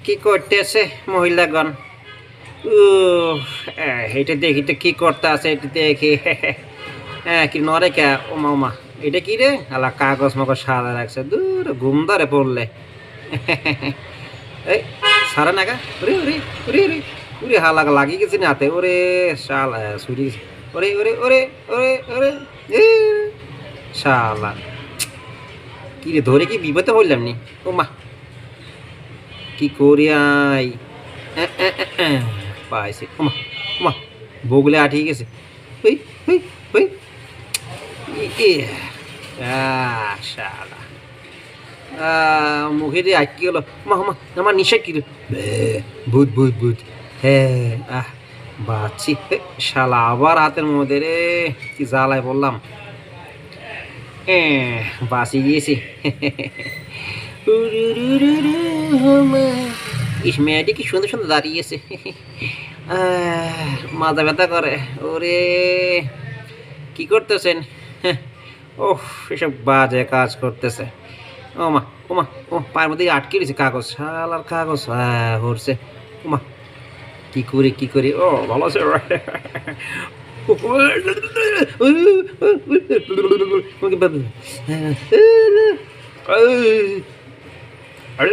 কি করতেছে মহিলাগণ? উ এটা দেখি তো কি করতে আছে, এটা দেখি। কি নরে কে? ওমা ওমা, এটা কি রে? আলা কাগজ মগজ সাদা রাখছে, দূর ঘুম ধরে পড়লে। এই সারা নাগা, ওরে ওরে ওরে ওরে ওরে, হালা লাগি গেছে না হাতে, ওরে শালা ছুরি গেছে, ওরে ওরে ওরে ওরে ওরে এ শালা, কি রে ধরে কি বিপদে হইলাম নি? ওমা কি করি আই? পাইছি, ওমা ওমা, বগলে আঠিয়ে গেছে। হই হই হই, শালা মুখে দিয়ে আটকে গেল। মা মা, আমার নিশা কি রে? ভূত ভূত ভূত, হ্যাঁ বাচ্চি, শালা আবার হাতের মধ্যে রে, কি জ্বালায় বললাম। বাঁচি গিয়েছি। ইস, মেয়েটি কি সুন্দর সুন্দর দাঁড়িয়েছে। মাথা ব্যথা করে। ওরে কি করতেছেন? ওহ, এসব বাজে কাজ করতেছে। ওমা ওমা ও, পায়ের মধ্যে আটকে দিয়েছে কাগজ, শালার কাগজ। হ্যাঁ হরছে। ওমা কি করি কি করি? ও ভালো আছে। আরে